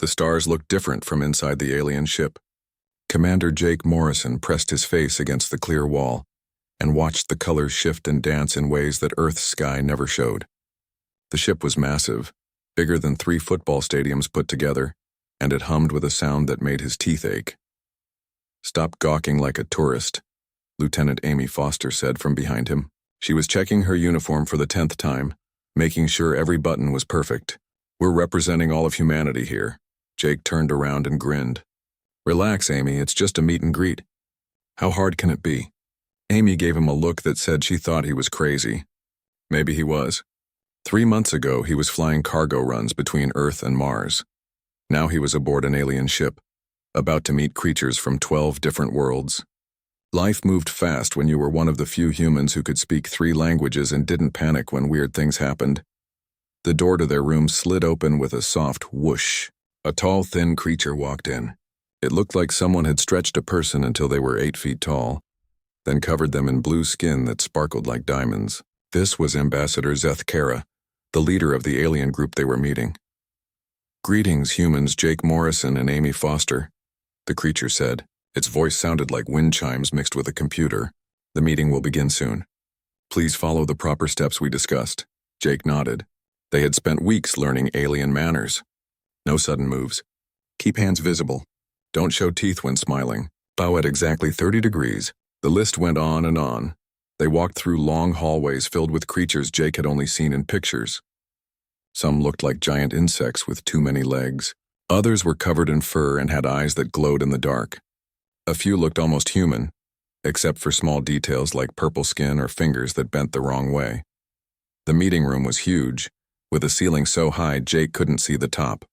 stars looked different from inside the alien ship. Commander Jake Morrison pressed his face against the clear wall and watched the colors shift and dance in ways that Earth's sky never showed. The ship was massive, bigger than 3 football stadiums put together, and it hummed with a sound that made his teeth ache. "Stop gawking like a tourist," Lieutenant Amy Foster said from behind him. She was checking her uniform for the 10th time, making sure every button was perfect. "We're representing all of humanity here." Jake turned around and grinned. "Relax, Amy, it's just a meet and greet. How hard can it be?" Amy gave him a look that said she thought he was crazy. Maybe he was. 3 months ago, he was flying cargo runs between Earth and Mars. Now he was aboard an alien ship, about to meet creatures from 12 different worlds. Life moved fast when you were one of the few humans who could speak 3 languages and didn't panic when weird things happened. The door to their room slid open with a soft whoosh. A tall, thin creature walked in. It looked like someone had stretched a person until they were 8 feet tall, then covered them in blue skin that sparkled like diamonds. This was Ambassador Zeth Kara, the leader of the alien group they were meeting. "Greetings, humans, Jake Morrison and Amy Foster," the creature said. Its voice sounded like wind chimes mixed with a computer. "The meeting will begin soon. Please follow the proper steps we discussed." Jake nodded. They had spent weeks learning alien manners. No sudden moves. Keep hands visible. Don't show teeth when smiling. Bow at exactly 30 degrees. The list went on and on. They walked through long hallways filled with creatures Jake had only seen in pictures. Some looked like giant insects with too many legs. Others were covered in fur and had eyes that glowed in the dark. A few looked almost human, except for small details like purple skin or fingers that bent the wrong way. The meeting room was huge, with a ceiling so high Jake couldn't see the top.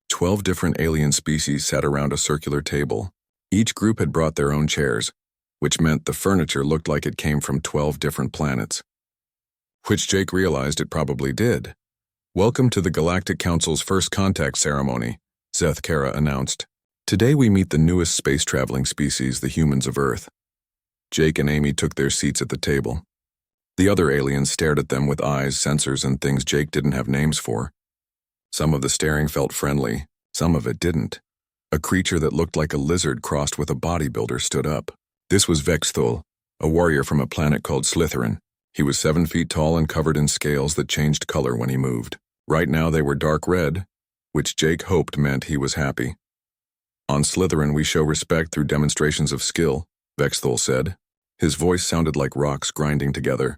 12 different alien species sat around a circular table. Each group had brought their own chairs, which meant the furniture looked like it came from 12 different planets. Which Jake realized it probably did. "Welcome to the Galactic Council's first contact ceremony," Zeth Kara announced. "Today we meet the newest space-traveling species, the humans of Earth." Jake and Amy took their seats at the table. The other aliens stared at them with eyes, sensors, and things Jake didn't have names for. Some of the staring felt friendly, some of it didn't. A creature that looked like a lizard crossed with a bodybuilder stood up. This was Vexthul, a warrior from a planet called Slytherin. He was 7 feet tall and covered in scales that changed color when he moved. Right now they were dark red, which Jake hoped meant he was happy. "On Slytherin we show respect through demonstrations of skill," Vexthul said. His voice sounded like rocks grinding together.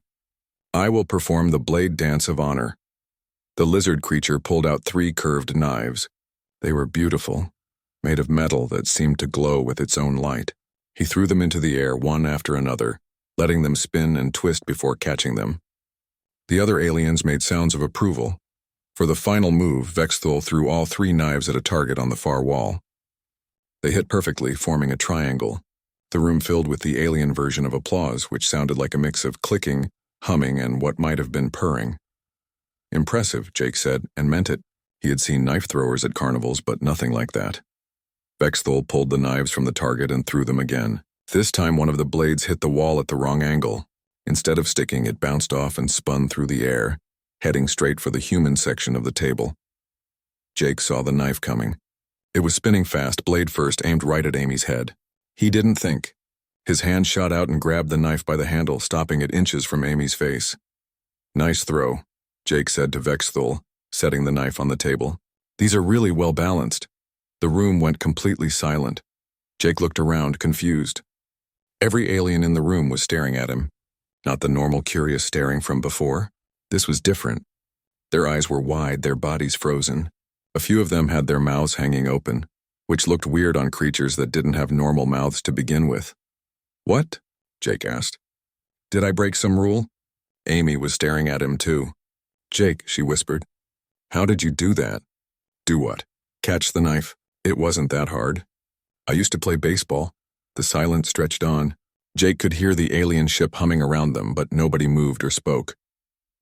"I will perform the blade dance of honor." The lizard creature pulled out 3 curved knives. They were beautiful, made of metal that seemed to glow with its own light. He threw them into the air one after another, letting them spin and twist before catching them. The other aliens made sounds of approval. For the final move, Vexthul threw all 3 knives at a target on the far wall. They hit perfectly, forming a triangle. The room filled with the alien version of applause, which sounded like a mix of clicking, humming, and what might have been purring. "Impressive," Jake said, and meant it. He had seen knife throwers at carnivals, but nothing like that. Vexthul pulled the knives from the target and threw them again. This time one of the blades hit the wall at the wrong angle. Instead of sticking, it bounced off and spun through the air, heading straight for the human section of the table. Jake saw the knife coming. It was spinning fast, blade first, aimed right at Amy's head. He didn't think. His hand shot out and grabbed the knife by the handle, stopping it inches from Amy's face. "Nice throw," Jake said to Vexthul, setting the knife on the table. "These are really well balanced." The room went completely silent. Jake looked around, confused. Every alien in the room was staring at him. Not the normal curious staring from before. This was different. Their eyes were wide, their bodies frozen. A few of them had their mouths hanging open, which looked weird on creatures that didn't have normal mouths to begin with. "What?" Jake asked. "Did I break some rule?" Amy was staring at him too. "Jake," she whispered. "How did you do that?" "Do what?" "Catch the knife. It wasn't that hard. I used to play baseball." The silence stretched on. Jake could hear the alien ship humming around them, but nobody moved or spoke.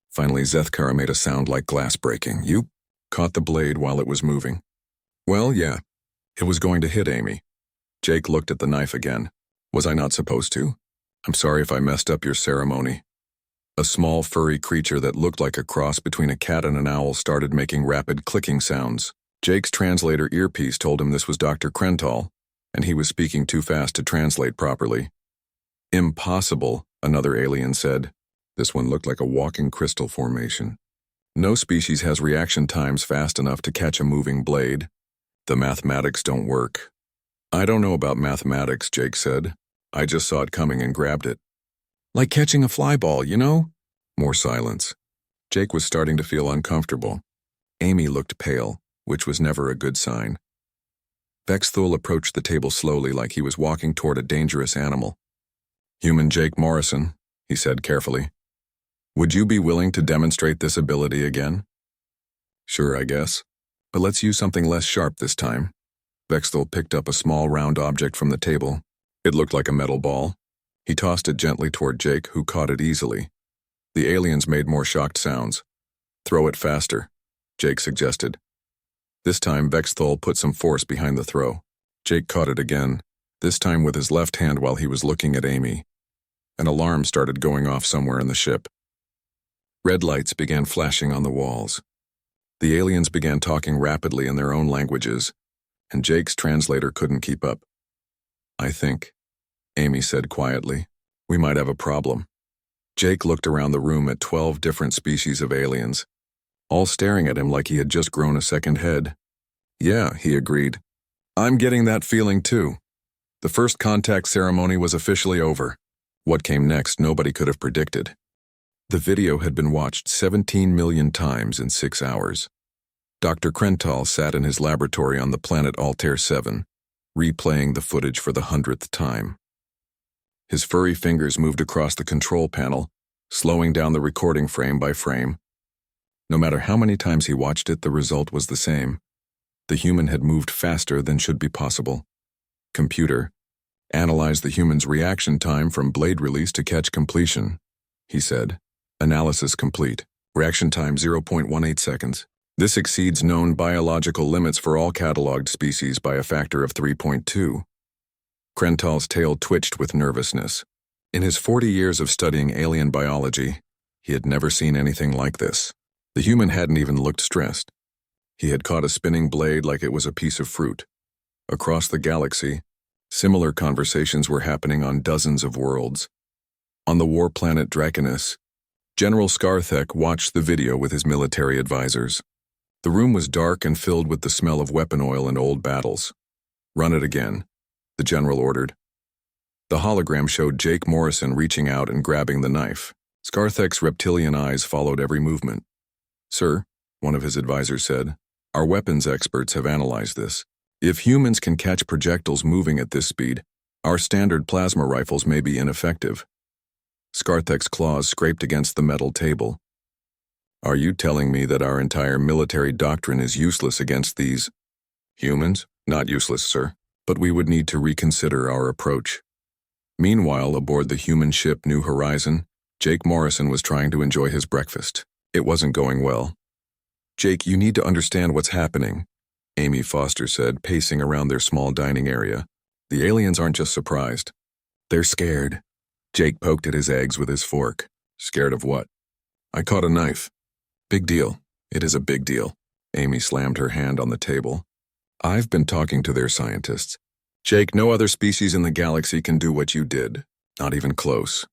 Finally, Zeth Kara made a sound like glass breaking. "You caught the blade while it was moving." "Well, yeah. It was going to hit Amy." Jake looked at the knife again. "Was I not supposed to? I'm sorry if I messed up your ceremony." A small, furry creature that looked like a cross between a cat and an owl started making rapid clicking sounds. Jake's translator earpiece told him this was Dr. Krental, and he was speaking too fast to translate properly. Impossible, another alien said. This one looked like a walking crystal formation. No species has reaction times fast enough to catch a moving blade. The mathematics don't work. I don't know about mathematics, Jake said. I just saw it coming and grabbed it. Like catching a fly ball, you know? More silence. Jake was starting to feel uncomfortable. Amy looked pale, which was never a good sign. Vexthul approached the table slowly like he was walking toward a dangerous animal. Human Jake Morrison, he said carefully. Would you be willing to demonstrate this ability again? Sure, I guess. But let's use something less sharp this time. Vexthul picked up a small round object from the table. It looked like a metal ball. He tossed it gently toward Jake, who caught it easily. The aliens made more shocked sounds. Throw it faster, Jake suggested. This time, Vexthul put some force behind the throw. Jake caught it again, this time with his left hand while he was looking at Amy. An alarm started going off somewhere in the ship. Red lights began flashing on the walls. The aliens began talking rapidly in their own languages, and Jake's translator couldn't keep up. I think, Amy said quietly, we might have a problem. Jake looked around the room at 12 different species of aliens, all staring at him like he had just grown a second head. Yeah, he agreed. I'm getting that feeling too. The first contact ceremony was officially over. What came next nobody could have predicted. The video had been watched 17 million times in 6 hours. Dr. Krental sat in his laboratory on the planet Altair 7, replaying the footage for the 100th time. His furry fingers moved across the control panel, slowing down the recording frame by frame. No matter how many times he watched it, the result was the same. The human had moved faster than should be possible. Computer, analyze the human's reaction time from blade release to catch completion, he said. Analysis complete. Reaction time 0.18 seconds. This exceeds known biological limits for all cataloged species by a factor of 3.2. Krental's tail twitched with nervousness. In his 40 years of studying alien biology, he had never seen anything like this. The human hadn't even looked stressed. He had caught a spinning blade like it was a piece of fruit. Across the galaxy, similar conversations were happening on dozens of worlds. On the war planet Draconis, General Skarthek watched the video with his military advisors. The room was dark and filled with the smell of weapon oil and old battles. Run it again, the general ordered. The hologram showed Jake Morrison reaching out and grabbing the knife. Skarthek's reptilian eyes followed every movement. Sir, one of his advisors said, our weapons experts have analyzed this. If humans can catch projectiles moving at this speed, our standard plasma rifles may be ineffective. Skarthek's claws scraped against the metal table. Are you telling me that our entire military doctrine is useless against these humans? Not useless, sir, but we would need to reconsider our approach. Meanwhile, aboard the human ship New Horizon, Jake Morrison was trying to enjoy his breakfast. It wasn't going well. Jake, you need to understand what's happening, Amy Foster said, pacing around their small dining area. The aliens aren't just surprised. They're scared. Jake poked at his eggs with his fork. Scared of what? I caught a knife. Big deal. It is a big deal. Amy slammed her hand on the table. I've been talking to their scientists. Jake, no other species in the galaxy can do what you did. Not even close.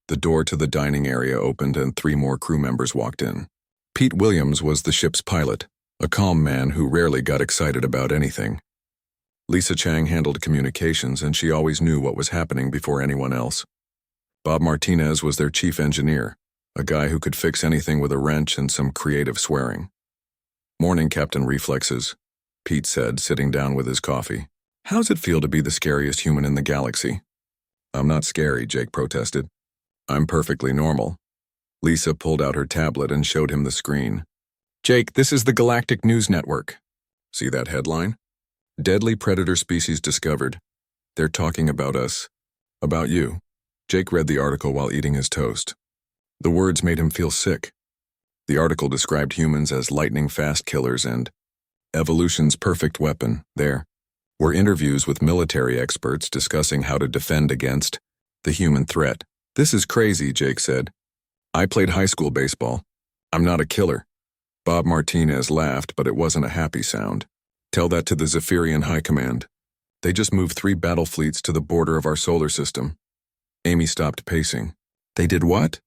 The door to the dining area opened and 3 more crew members walked in. Pete Williams was the ship's pilot, a calm man who rarely got excited about anything. Lisa Chang handled communications, and she always knew what was happening before anyone else. Bob Martinez was their chief engineer, a guy who could fix anything with a wrench and some creative swearing. Morning, Captain Reflexes, Pete said, sitting down with his coffee. How's it feel to be the scariest human in the galaxy? I'm not scary, Jake protested. I'm perfectly normal. Lisa pulled out her tablet and showed him the screen. Jake, this is the Galactic News Network. See that headline? Deadly predator species discovered. They're talking about us. About you. Jake read the article while eating his toast. The words made him feel sick. The article described humans as lightning-fast killers and evolution's perfect weapon. There were interviews with military experts discussing how to defend against the human threat. This is crazy, Jake said. I played high school baseball. I'm not a killer. Bob Martinez laughed, but it wasn't a happy sound. Tell that to the Zephyrian High Command. They just moved 3 battle fleets to the border of our solar system. Amy stopped pacing. They did what?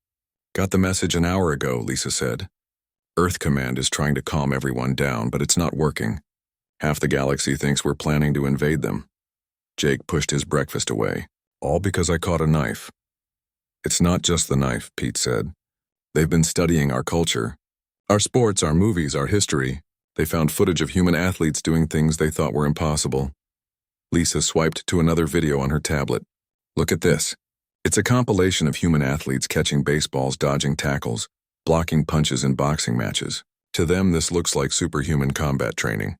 Got the message an hour ago, Lisa said. Earth Command is trying to calm everyone down, but it's not working. Half the galaxy thinks we're planning to invade them. Jake pushed his breakfast away. All because I caught a knife. It's not just the knife, Pete said. They've been studying our culture. Our sports, our movies, our history. They found footage of human athletes doing things they thought were impossible. Lisa swiped to another video on her tablet. Look at this. It's a compilation of human athletes catching baseballs, dodging tackles, blocking punches in boxing matches. To them, this looks like superhuman combat training.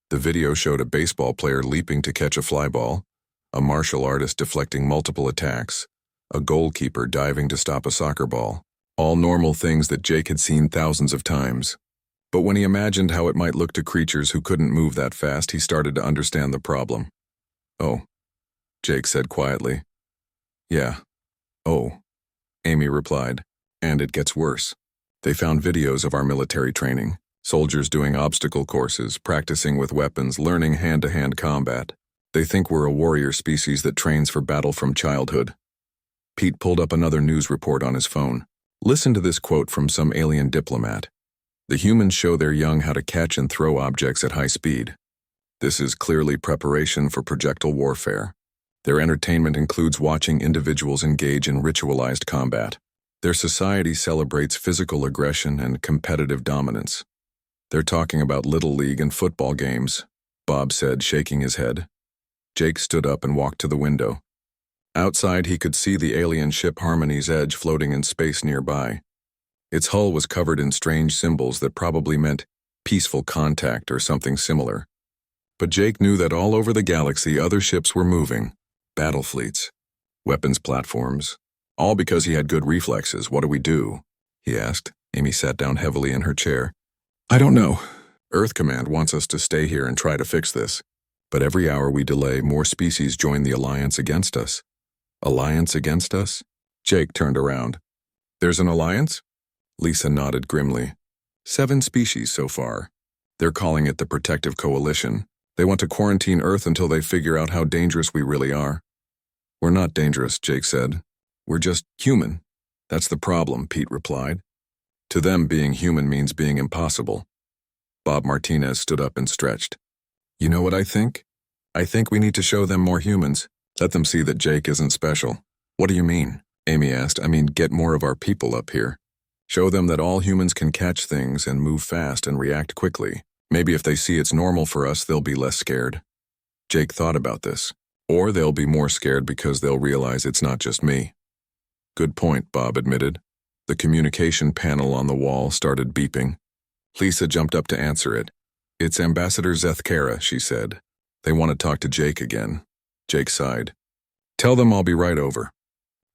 The video showed a baseball player leaping to catch a fly ball, a martial artist deflecting multiple attacks, a goalkeeper diving to stop a soccer ball. All normal things that Jake had seen thousands of times. But when he imagined how it might look to creatures who couldn't move that fast, he started to understand the problem. Oh, Jake said quietly. Yeah. Oh, Amy replied. And it gets worse. They found videos of our military training, soldiers doing obstacle courses, practicing with weapons, learning hand-to-hand combat. They think we're a warrior species that trains for battle from childhood. Pete pulled up another news report on his phone. Listen to this quote from some alien diplomat. The humans show their young how to catch and throw objects at high speed. This is clearly preparation for projectile warfare. Their entertainment includes watching individuals engage in ritualized combat. Their society celebrates physical aggression and competitive dominance. They're talking about Little League and football games, Bob said, shaking his head. Jake stood up and walked to the window. Outside, he could see the alien ship Harmony's Edge floating in space nearby. Its hull was covered in strange symbols that probably meant peaceful contact or something similar. But Jake knew that all over the galaxy other ships were moving. Battle fleets, weapons platforms, all because he had good reflexes. What do we do? He asked. Amy sat down heavily in her chair. I don't know. Earth Command wants us to stay here and try to fix this. But every hour we delay, more species join the alliance against us. Alliance against us? Jake turned around. There's an alliance? Lisa nodded grimly. 7 species so far. They're calling it the Protective Coalition. They want to quarantine Earth until they figure out how dangerous we really are. We're not dangerous, Jake said. We're just human. That's the problem, Pete replied. To them, being human means being impossible. Bob Martinez stood up and stretched. You know what I think? I think we need to show them more humans. Let them see that Jake isn't special. What do you mean? Amy asked. I mean, get more of our people up here. Show them that all humans can catch things and move fast and react quickly. Maybe if they see it's normal for us, they'll be less scared. Jake thought about this. Or they'll be more scared because they'll realize it's not just me. Good point, Bob admitted. The communication panel on the wall started beeping. Lisa jumped up to answer it. It's Ambassador Zethkara, she said. They want to talk to Jake again. Jake sighed. Tell them I'll be right over.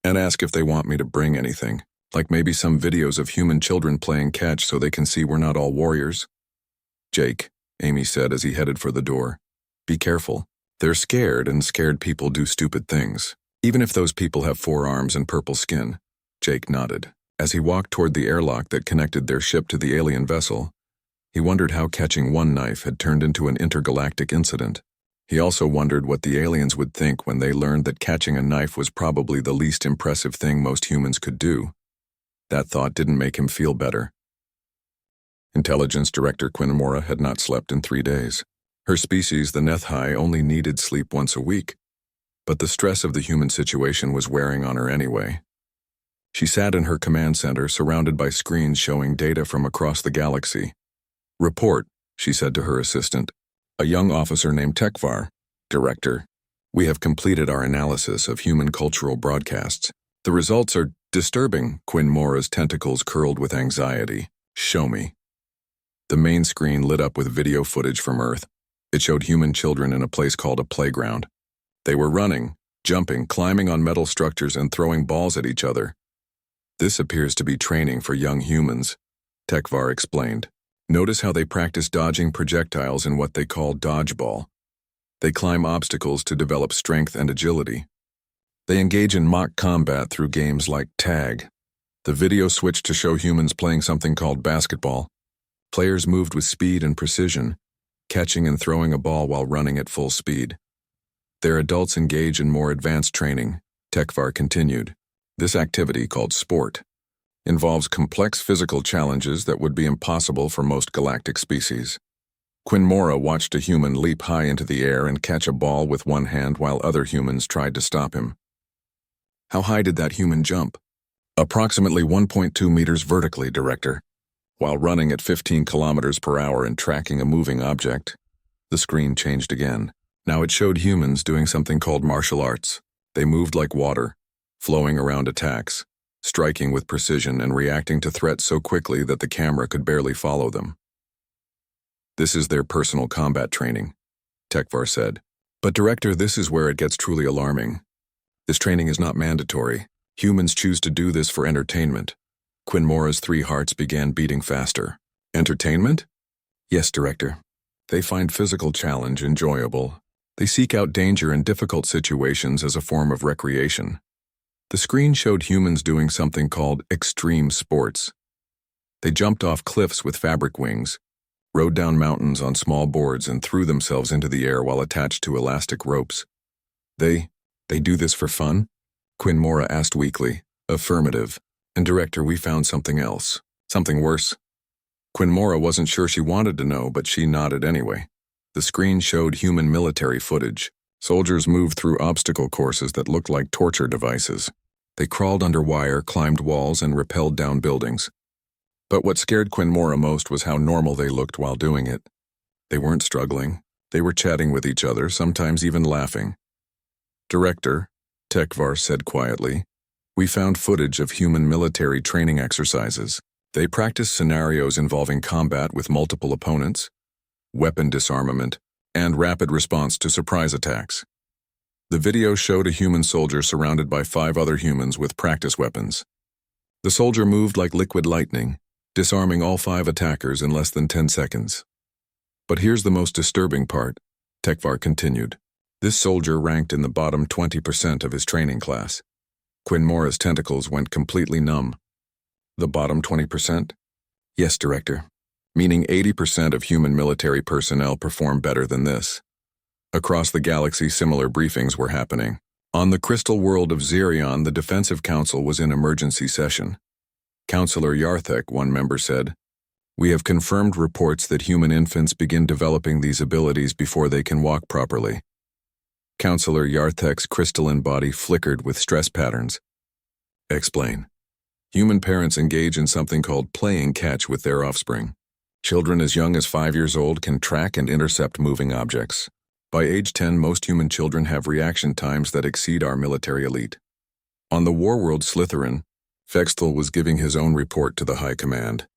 And ask if they want me to bring anything, like maybe some videos of human children playing catch so they can see we're not all warriors. Jake, Amy said as he headed for the door. Be careful. They're scared, and scared people do stupid things, even if those people have 4 arms and purple skin. Jake nodded. As he walked toward the airlock that connected their ship to the alien vessel, he wondered how catching one knife had turned into an intergalactic incident. He also wondered what the aliens would think when they learned that catching a knife was probably the least impressive thing most humans could do. That thought didn't make him feel better. Intelligence Director Quinnamora had not slept in 3 days. Her species, the Nethai, only needed sleep once a week. But the stress of the human situation was wearing on her anyway. She sat in her command center, surrounded by screens showing data from across the galaxy. Report, she said to her assistant. A young officer named Tekvar. Director, we have completed our analysis of human cultural broadcasts. The results are disturbing. Quinnmora's tentacles curled with anxiety. Show me. The main screen lit up with video footage from Earth. It showed human children in a place called a playground. They were running, jumping, climbing on metal structures, and throwing balls at each other. This appears to be training for young humans, Tekvar explained. Notice how they practice dodging projectiles in what they call dodgeball. They climb obstacles to develop strength and agility. They engage in mock combat through games like tag. The video switched to show humans playing something called basketball. Players moved with speed and precision, catching and throwing a ball while running at full speed. Their adults engage in more advanced training, Tekvar continued. This activity, called sport, involves complex physical challenges that would be impossible for most galactic species. Quinmora watched a human leap high into the air and catch a ball with one hand while other humans tried to stop him. How high did that human jump? Approximately 1.2 meters vertically, Director. While running at 15 kilometers per hour and tracking a moving object. The screen changed again. Now it showed humans doing something called martial arts. They moved like water, flowing around attacks, striking with precision and reacting to threats so quickly that the camera could barely follow them. This is their personal combat training, Tekvar said. But Director, this is where it gets truly alarming. This training is not mandatory. Humans choose to do this for entertainment. Quinmora's 3 hearts began beating faster. Entertainment? Yes, Director. They find physical challenge enjoyable. They seek out danger in difficult situations as a form of recreation. The screen showed humans doing something called extreme sports. They jumped off cliffs with fabric wings, rode down mountains on small boards and threw themselves into the air while attached to elastic ropes. They do this for fun? Quinmora asked weakly. Affirmative. And Director, we found something else. Something worse. Quinmora wasn't sure she wanted to know, but she nodded anyway. The screen showed human military footage. Soldiers moved through obstacle courses that looked like torture devices. They crawled under wire, climbed walls, and rappelled down buildings. But what scared Quinmora most was how normal they looked while doing it. They weren't struggling. They were chatting with each other, sometimes even laughing. Director, Tekvar said quietly, we found footage of human military training exercises. They practiced scenarios involving combat with multiple opponents, weapon disarmament, and rapid response to surprise attacks. The video showed a human soldier surrounded by 5 other humans with practice weapons. The soldier moved like liquid lightning, disarming all 5 attackers in less than 10 seconds. But here's the most disturbing part, Tekvar continued. This soldier ranked in the bottom 20% of his training class. Quinmora's tentacles went completely numb. The bottom 20%? Yes, Director. Meaning 80% of human military personnel perform better than this. Across the galaxy, similar briefings were happening. On the crystal world of Xerion, the Defensive Council was in emergency session. Counselor Yarthek, one member said, we have confirmed reports that human infants begin developing these abilities before they can walk properly. Counselor Yarthek's crystalline body flickered with stress patterns. Explain. Human parents engage in something called playing catch with their offspring. Children as young as 5 years old can track and intercept moving objects. By age 10, most human children have reaction times that exceed our military elite. On the warworld Slytherin, Fextel was giving his own report to the High Command.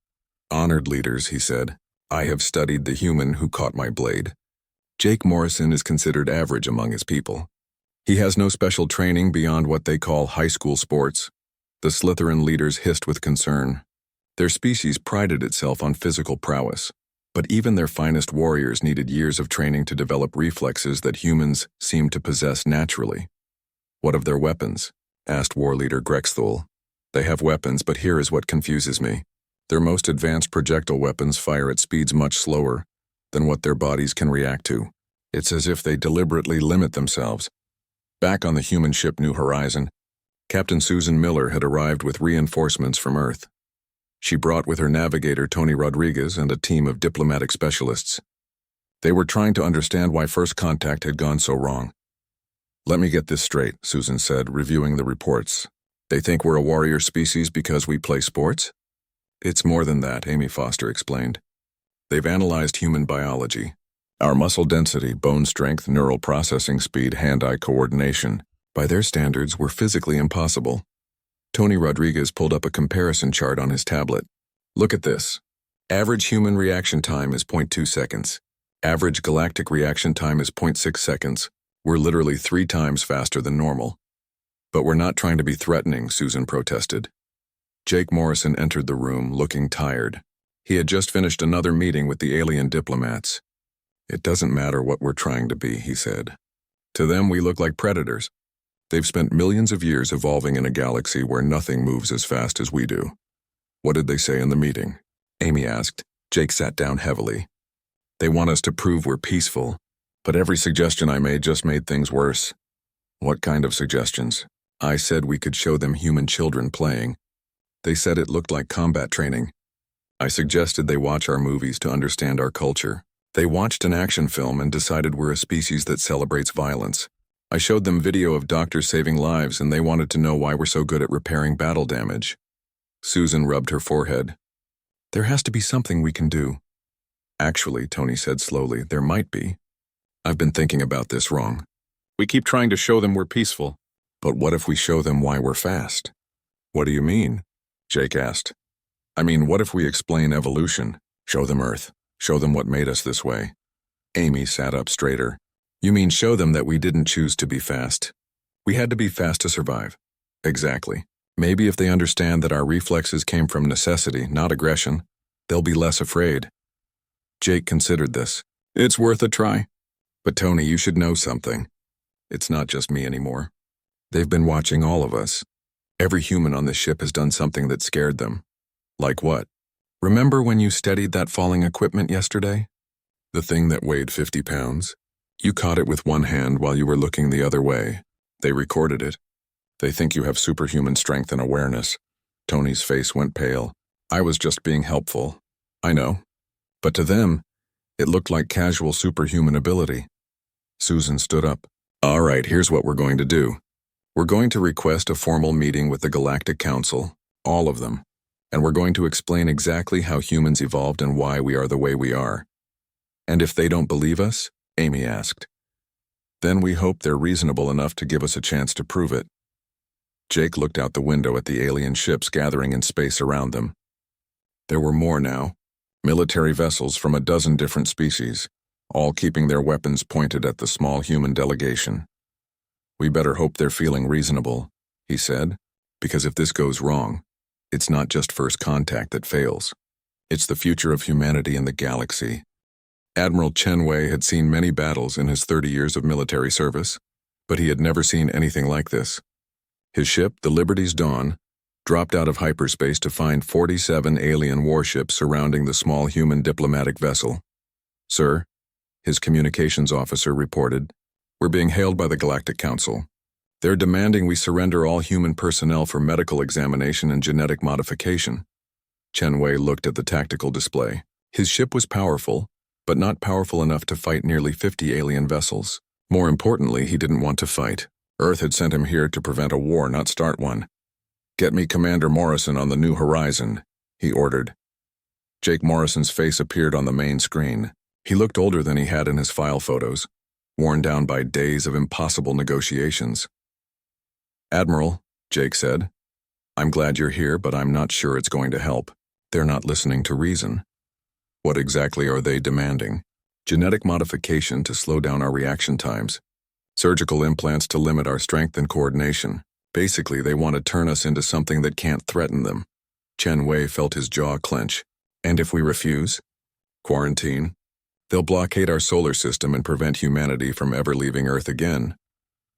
Honored leaders, he said, I have studied the human who caught my blade. Jake Morrison is considered average among his people. He has no special training beyond what they call high school sports. The Slytherin leaders hissed with concern. Their species prided itself on physical prowess, but even their finest warriors needed years of training to develop reflexes that humans seemed to possess naturally. What of their weapons? Asked war leader Grexthul. They have weapons, but here is what confuses me. Their most advanced projectile weapons fire at speeds much slower than what their bodies can react to. It's as if they deliberately limit themselves. Back on the human ship New Horizon, Captain Susan Miller had arrived with reinforcements from Earth. She brought with her navigator Tony Rodriguez and a team of diplomatic specialists. They were trying to understand why first contact had gone so wrong. Let me get this straight, Susan said, reviewing the reports. They think we're a warrior species because we play sports? It's more than that, Amy Foster explained. They've analyzed human biology. Our muscle density, bone strength, neural processing speed, hand-eye coordination. By their standards, we're physically impossible. Tony Rodriguez pulled up a comparison chart on his tablet. Look at this. Average human reaction time is 0.2 seconds. Average galactic reaction time is 0.6 seconds. We're literally 3 times faster than normal. But we're not trying to be threatening, Susan protested. Jake Morrison entered the room, looking tired. He had just finished another meeting with the alien diplomats. It doesn't matter what we're trying to be, he said. To them, we look like predators. They've spent millions of years evolving in a galaxy where nothing moves as fast as we do. What did they say in the meeting? Amy asked. Jake sat down heavily. They want us to prove we're peaceful, but every suggestion I made just made things worse. What kind of suggestions? I said we could show them human children playing. They said it looked like combat training. I suggested they watch our movies to understand our culture. They watched an action film and decided we're a species that celebrates violence. I showed them video of doctors saving lives and they wanted to know why we're so good at repairing battle damage. Susan rubbed her forehead. There has to be something we can do. Actually, Tony said slowly, there might be. I've been thinking about this wrong. We keep trying to show them we're peaceful. But what if we show them why we're fast? What do you mean? Jake asked. I mean, what if we explain evolution? Show them Earth. Show them what made us this way. Amy sat up straighter. You mean show them that we didn't choose to be fast? We had to be fast to survive. Exactly. Maybe if they understand that our reflexes came from necessity, not aggression, they'll be less afraid. Jake considered this. It's worth a try. But Tony, you should know something. It's not just me anymore. They've been watching all of us. Every human on this ship has done something that scared them. Like what? Remember when you steadied that falling equipment yesterday? The thing that weighed 50 pounds? You caught it with one hand while you were looking the other way. They recorded it. They think you have superhuman strength and awareness. Tony's face went pale. I was just being helpful. I know. But to them, it looked like casual superhuman ability. Susan stood up. All right, here's what we're going to do. We're going to request a formal meeting with the Galactic Council, all of them, and we're going to explain exactly how humans evolved and why we are the way we are. And if they don't believe us, Amy asked, then we hope they're reasonable enough to give us a chance to prove it. Jake looked out the window at the alien ships gathering in space around them. There were more now, military vessels from a dozen different species, all keeping their weapons pointed at the small human delegation. We better hope they're feeling reasonable, he said, because if this goes wrong, it's not just first contact that fails. It's the future of humanity in the galaxy. Admiral Chen Wei had seen many battles in his 30 years of military service, but he had never seen anything like this. His ship, the Liberty's Dawn, dropped out of hyperspace to find 47 alien warships surrounding the small human diplomatic vessel. Sir, his communications officer reported, we're being hailed by the Galactic Council. They're demanding we surrender all human personnel for medical examination and genetic modification. Chen Wei looked at the tactical display. His ship was powerful, but not powerful enough to fight nearly 50 alien vessels. More importantly, he didn't want to fight. Earth had sent him here to prevent a war, not start one. Get me Commander Morrison on the New Horizon, he ordered. Jake Morrison's face appeared on the main screen. He looked older than he had in his file photos, worn down by days of impossible negotiations. Admiral, Jake said, I'm glad you're here, but I'm not sure it's going to help. They're not listening to reason. What exactly are they demanding? Genetic modification to slow down our reaction times. Surgical implants to limit our strength and coordination. Basically, they want to turn us into something that can't threaten them. Chen Wei felt his jaw clench. And if we refuse? Quarantine? They'll blockade our solar system and prevent humanity from ever leaving Earth again.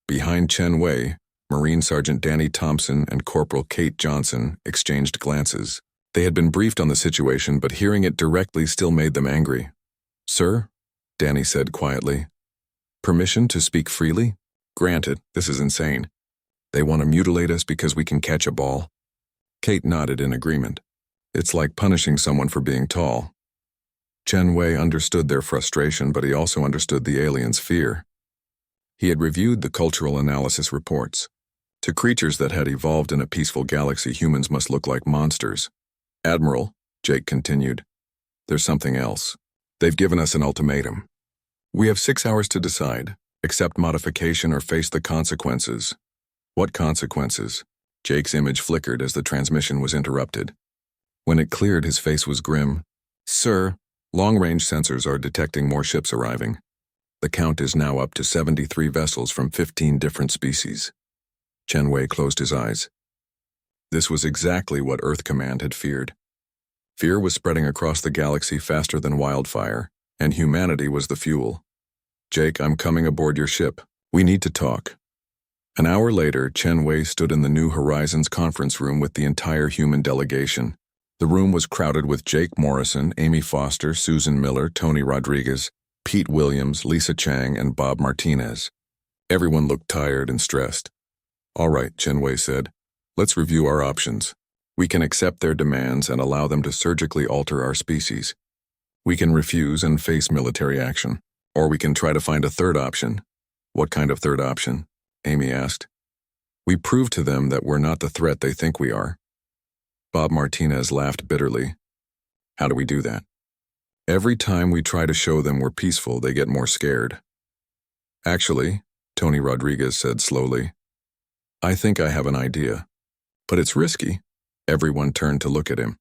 Behind Chen Wei, Marine Sergeant Danny Thompson and Corporal Kate Johnson exchanged glances. They had been briefed on the situation, but hearing it directly still made them angry. Sir, Danny said quietly. Permission to speak freely? Granted, this is insane. They want to mutilate us because we can catch a ball? Kate nodded in agreement. It's like punishing someone for being tall. Chen Wei understood their frustration, but he also understood the aliens' fear. He had reviewed the cultural analysis reports. To creatures that had evolved in a peaceful galaxy, humans must look like monsters. Admiral, Jake continued, there's something else. They've given us an ultimatum. We have 6 hours to decide, accept modification or face the consequences. What consequences? Jake's image flickered as the transmission was interrupted. When it cleared, his face was grim. Sir, long-range sensors are detecting more ships arriving. The count is now up to 73 vessels from 15 different species. Chen Wei closed his eyes. This was exactly what Earth Command had feared. Fear was spreading across the galaxy faster than wildfire, and humanity was the fuel. Jake, I'm coming aboard your ship. We need to talk. An hour later, Chen Wei stood in the New Horizons conference room with the entire human delegation. The room was crowded with Jake Morrison, Amy Foster, Susan Miller, Tony Rodriguez, Pete Williams, Lisa Chang, and Bob Martinez. Everyone looked tired and stressed. "All right," Chenwei said. "Let's review our options. We can accept their demands and allow them to surgically alter our species. We can refuse and face military action. Or we can try to find a third option." "What kind of third option?" Amy asked. "We prove to them that we're not the threat they think we are." Bob Martinez laughed bitterly. "How do we do that?" "Every time we try to show them we're peaceful, they get more scared." "Actually," Tony Rodriguez said slowly, "I think I have an idea. But it's risky." Everyone turned to look at him.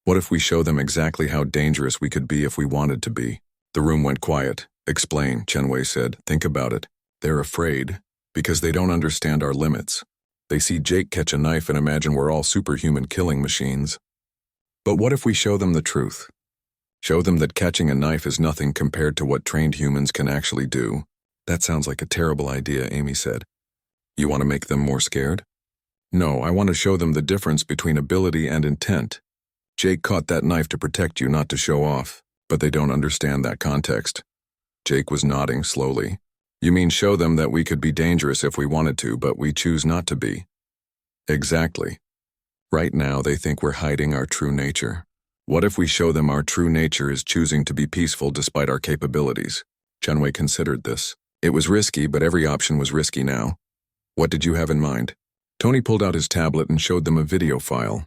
"What if we show them exactly how dangerous we could be if we wanted to be?" The room went quiet. "Explain," Chenwei said. "Think about it. They're afraid because they don't understand our limits. They see Jake catch a knife and imagine we're all superhuman killing machines. But what if we show them the truth? Show them that catching a knife is nothing compared to what trained humans can actually do." "That sounds like a terrible idea," Amy said. "You want to make them more scared?" "No, I want to show them the difference between ability and intent. Jake caught that knife to protect you, not to show off, but they don't understand that context." Jake was nodding slowly. "You mean show them that we could be dangerous if we wanted to, but we choose not to be?" "Exactly. Right now they think we're hiding our true nature. What if we show them our true nature is choosing to be peaceful despite our capabilities?" Chenwei considered this. It was risky, but every option was risky now. "What did you have in mind?" Tony pulled out his tablet and showed them a video file.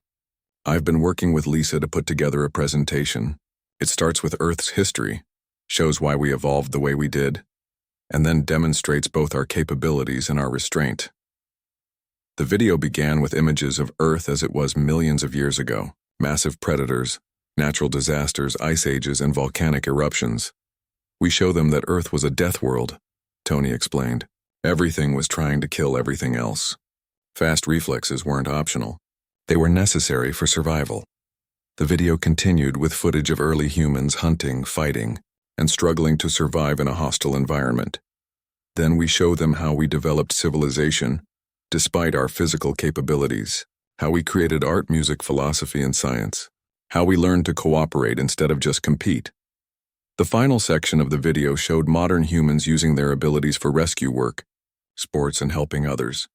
"I've been working with Lisa to put together a presentation. It starts with Earth's history, shows why we evolved the way we did, and then demonstrates both our capabilities and our restraint." The video began with images of Earth as it was millions of years ago. Massive predators, natural disasters, ice ages, and volcanic eruptions. "We show them that Earth was a death world," Tony explained. "Everything was trying to kill everything else. Fast reflexes weren't optional. They were necessary for survival." The video continued with footage of early humans hunting, fighting, and struggling to survive in a hostile environment. Then we show them how we developed civilization, despite our physical capabilities, how we created art, music, philosophy, and science, how we learned to cooperate instead of just compete. The final section of the video showed modern humans using their abilities for rescue work, sports, and helping others.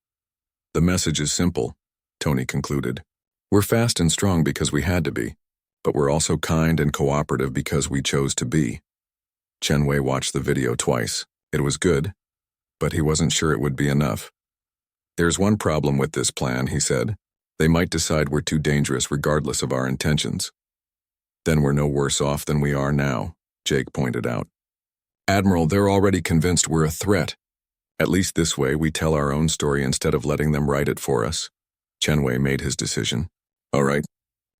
"The message is simple," Tony concluded. "We're fast and strong because we had to be, but we're also kind and cooperative because we chose to be." Chenwei watched the video twice. It was good, but he wasn't sure it would be enough. "There's one problem with this plan," he said. "They might decide we're too dangerous regardless of our intentions." "Then we're no worse off than we are now," Jake pointed out. "Admiral, they're already convinced we're a threat. At least this way we tell our own story instead of letting them write it for us." Chenwei made his decision. "All right,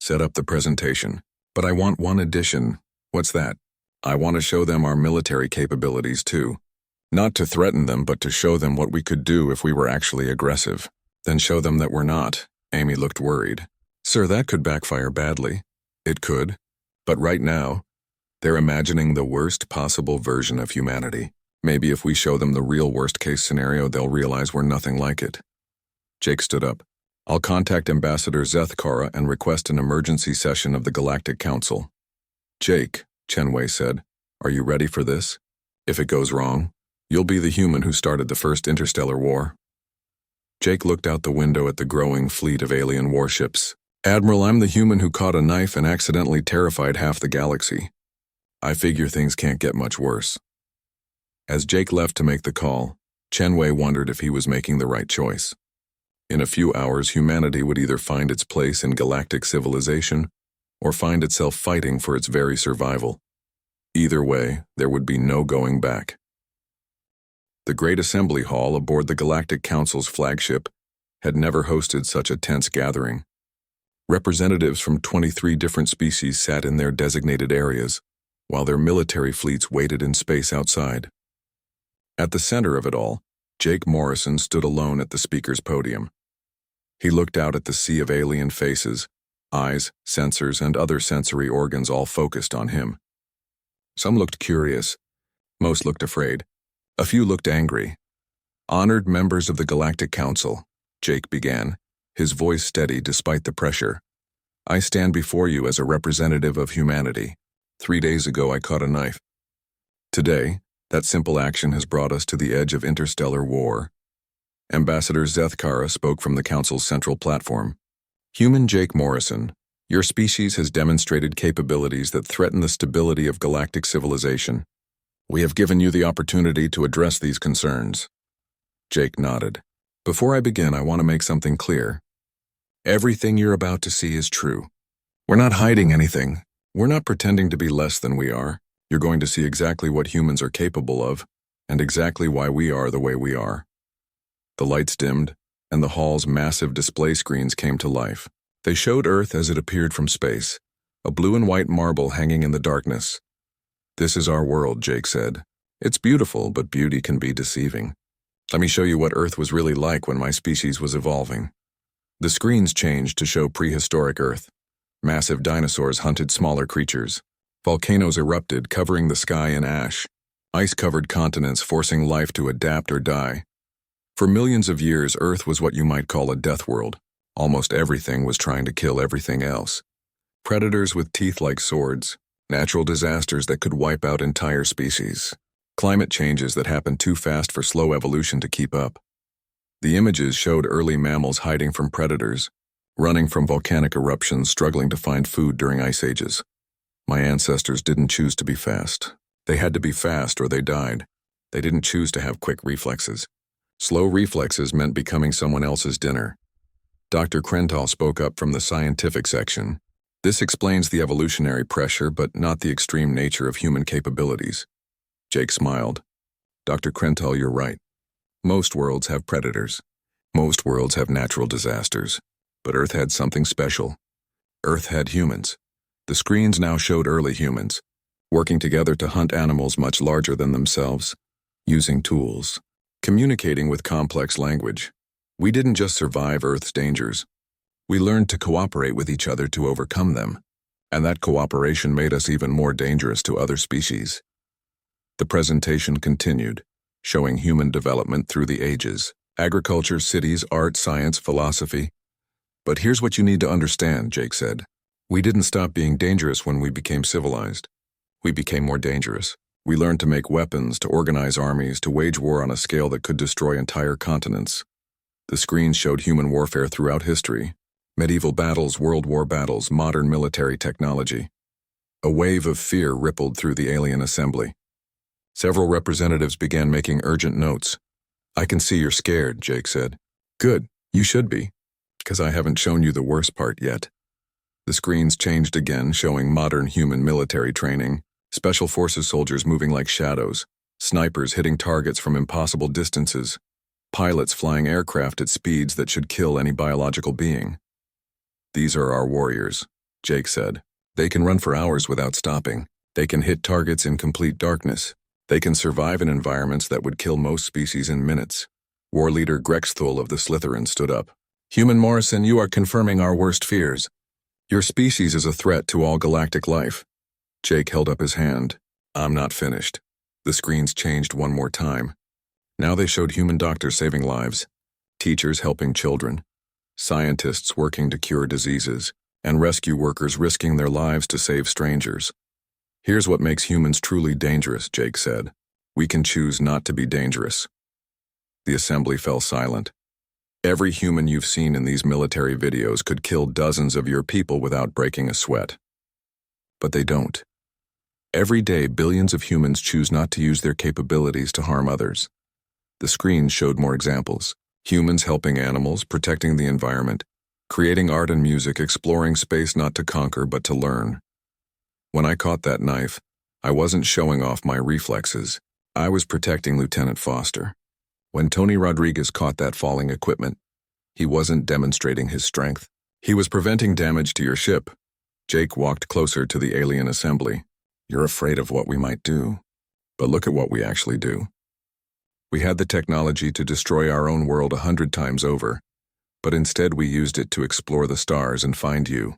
set up the presentation. But I want one addition." "What's that?" "I want to show them our military capabilities too. Not to threaten them, but to show them what we could do if we were actually aggressive. Then show them that we're not." Amy looked worried. "Sir, that could backfire badly." "It could. But right now, they're imagining the worst possible version of humanity. Maybe if we show them the real worst-case scenario, they'll realize we're nothing like it." Jake stood up. "I'll contact Ambassador Zethkara and request an emergency session of the Galactic Council." "Jake," Chenwei said, "are you ready for this? If it goes wrong, you'll be the human who started the first interstellar war." Jake looked out the window at the growing fleet of alien warships. "Admiral, I'm the human who caught a knife and accidentally terrified half the galaxy. I figure things can't get much worse." As Jake left to make the call, Chenwei wondered if he was making the right choice. In a few hours, humanity would either find its place in galactic civilization or find itself fighting for its very survival. Either way, there would be no going back. The Great Assembly Hall aboard the Galactic Council's flagship had never hosted such a tense gathering. Representatives from 23 different species sat in their designated areas, while their military fleets waited in space outside. At the center of it all, Jake Morrison stood alone at the speaker's podium. He looked out at the sea of alien faces, eyes, sensors, and other sensory organs all focused on him. Some looked curious. Most looked afraid. A few looked angry. "Honored members of the Galactic Council," Jake began, his voice steady despite the pressure. I stand before you as a representative of humanity. 3 days ago I caught a knife. Today, that simple action has brought us to the edge of interstellar war. Ambassador Zethkara spoke from the Council's central platform. Human Jake Morrison, your species has demonstrated capabilities that threaten the stability of galactic civilization. We have given you the opportunity to address these concerns. Jake nodded. Before I begin, I want to make something clear. Everything you're about to see is true. We're not hiding anything. We're not pretending to be less than we are. You're going to see exactly what humans are capable of, and exactly why we are the way we are. The lights dimmed, and the hall's massive display screens came to life. They showed Earth as it appeared from space, a blue and white marble hanging in the darkness. This is our world, Jake said. It's beautiful, but beauty can be deceiving. Let me show you what Earth was really like when my species was evolving. The screens changed to show prehistoric Earth. Massive dinosaurs hunted smaller creatures. Volcanoes erupted, covering the sky in ash. Ice-covered continents forcing life to adapt or die. For millions of years, Earth was what you might call a death world. Almost everything was trying to kill everything else. Predators with teeth like swords, natural disasters that could wipe out entire species, climate changes that happened too fast for slow evolution to keep up. The images showed early mammals hiding from predators, running from volcanic eruptions, struggling to find food during ice ages. My ancestors didn't choose to be fast. They had to be fast or they died. They didn't choose to have quick reflexes. Slow reflexes meant becoming someone else's dinner. Dr. Krental spoke up from the scientific section. This explains the evolutionary pressure, but not the extreme nature of human capabilities. Jake smiled. Dr. Krental, you're right. Most worlds have predators. Most worlds have natural disasters. But Earth had something special. Earth had humans. The screens now showed early humans, working together to hunt animals much larger than themselves, using tools, communicating with complex language. We didn't just survive Earth's dangers. We learned to cooperate with each other to overcome them, and that cooperation made us even more dangerous to other species. The presentation continued, showing human development through the ages, agriculture, cities, art, science, philosophy. But here's what you need to understand, Jake said. We didn't stop being dangerous when we became civilized. We became more dangerous. We learned to make weapons, to organize armies, to wage war on a scale that could destroy entire continents. The screens showed human warfare throughout history. Medieval battles, World War battles, modern military technology. A wave of fear rippled through the alien assembly. Several representatives began making urgent notes. I can see you're scared, Jake said. Good, you should be, because I haven't shown you the worst part yet. The screens changed again, showing modern human military training, special forces soldiers moving like shadows, snipers hitting targets from impossible distances, pilots flying aircraft at speeds that should kill any biological being. These are our warriors, Jake said. They can run for hours without stopping. They can hit targets in complete darkness. They can survive in environments that would kill most species in minutes. War leader Grexthul of the Slytherin stood up. Human Morrison, you are confirming our worst fears. Your species is a threat to all galactic life. Jake held up his hand. I'm not finished. The screens changed one more time. Now they showed human doctors saving lives, teachers helping children, scientists working to cure diseases, and rescue workers risking their lives to save strangers. Here's what makes humans truly dangerous, Jake said. We can choose not to be dangerous. The assembly fell silent. Every human you've seen in these military videos could kill dozens of your people without breaking a sweat. But they don't. Every day, billions of humans choose not to use their capabilities to harm others. The screens showed more examples. Humans helping animals, protecting the environment, creating art and music, exploring space not to conquer but to learn. When I caught that knife, I wasn't showing off my reflexes. I was protecting Lieutenant Foster. When Tony Rodriguez caught that falling equipment, he wasn't demonstrating his strength. He was preventing damage to your ship. Jake walked closer to the alien assembly. You're afraid of what we might do, but look at what we actually do. We had the technology to destroy our own world 100 times over, but instead we used it to explore the stars and find you.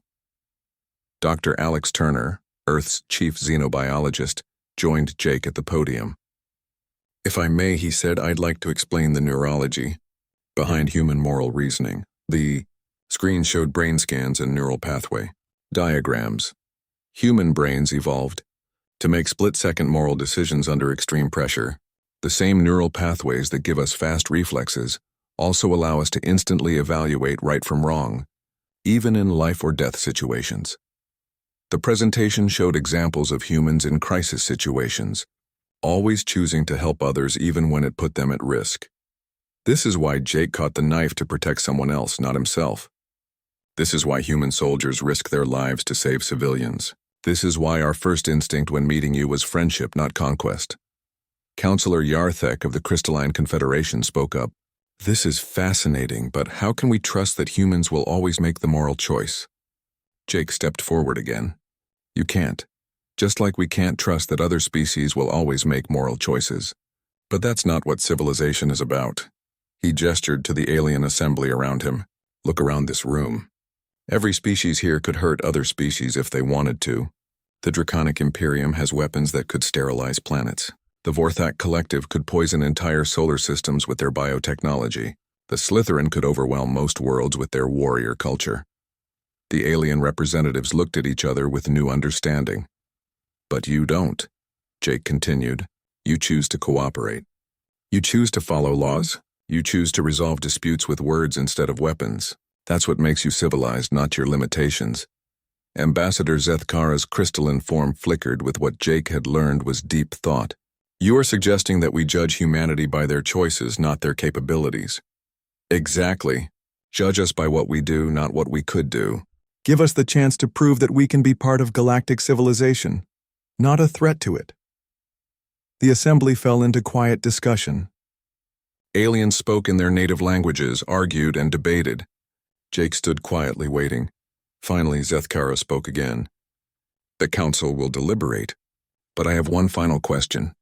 Dr. Alex Turner, Earth's chief xenobiologist, joined Jake at the podium. If I may, he said, I'd like to explain the neurology behind human moral reasoning, the Screens showed brain scans and neural pathway diagrams. Human brains evolved to make split-second moral decisions under extreme pressure. The same neural pathways that give us fast reflexes also allow us to instantly evaluate right from wrong, even in life or death situations. The presentation showed examples of humans in crisis situations, always choosing to help others even when it put them at risk. This is why Jake caught the knife to protect someone else, not himself. This is why human soldiers risk their lives to save civilians. This is why our first instinct when meeting you was friendship, not conquest. Counselor Yarthek of the Crystalline Confederation spoke up. This is fascinating, but how can we trust that humans will always make the moral choice? Jake stepped forward again. You can't. Just like we can't trust that other species will always make moral choices. But that's not what civilization is about. He gestured to the alien assembly around him. Look around this room. Every species here could hurt other species if they wanted to. The Draconic Imperium has weapons that could sterilize planets. The Vorthak Collective could poison entire solar systems with their biotechnology. The Slytherin could overwhelm most worlds with their warrior culture. The alien representatives looked at each other with new understanding. But you don't, Jake continued. You choose to cooperate. You choose to follow laws. You choose to resolve disputes with words instead of weapons. That's what makes you civilized, not your limitations. Ambassador Zethkara's crystalline form flickered with what Jake had learned was deep thought. You are suggesting that we judge humanity by their choices, not their capabilities. Exactly. Judge us by what we do, not what we could do. Give us the chance to prove that we can be part of galactic civilization, not a threat to it. The assembly fell into quiet discussion. Aliens spoke in their native languages, argued and debated. Jake stood quietly waiting. Finally, Zethkara spoke again. The council will deliberate, but I have one final question.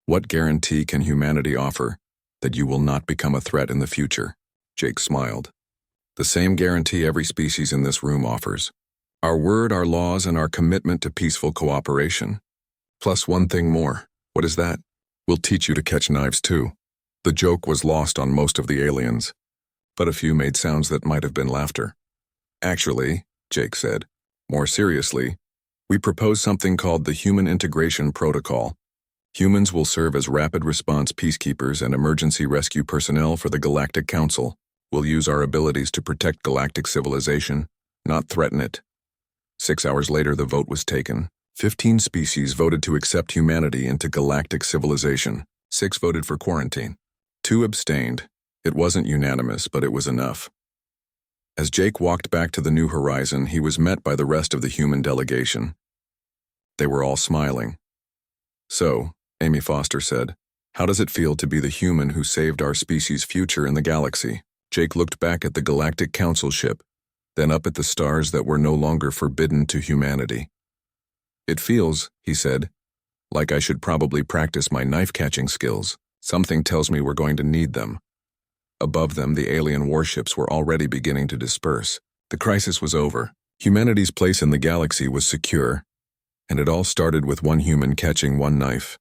What guarantee can humanity offer that you will not become a threat in the future? Jake smiled. The same guarantee every species in this room offers. Our word, our laws, and our commitment to peaceful cooperation. Plus one thing more. What is that? We'll teach you to catch knives too. The joke was lost on most of the aliens, but a few made sounds that might have been laughter. Actually, Jake said, more seriously, we propose something called the Human Integration Protocol. Humans will serve as rapid response peacekeepers and emergency rescue personnel for the Galactic Council. We'll use our abilities to protect galactic civilization, not threaten it. 6 hours later, the vote was taken. 15 species voted to accept humanity into galactic civilization. 6 voted for quarantine. 2 abstained. It wasn't unanimous, but it was enough. As Jake walked back to the New Horizon, he was met by the rest of the human delegation. They were all smiling. So, Amy Foster said, how does it feel to be the human who saved our species' future in the galaxy? Jake looked back at the Galactic Council ship, then up at the stars that were no longer forbidden to humanity. It feels, he said, like I should probably practice my knife-catching skills. Something tells me we're going to need them. Above them, the alien warships were already beginning to disperse. The crisis was over. Humanity's place in the galaxy was secure, and it all started with one human catching one knife.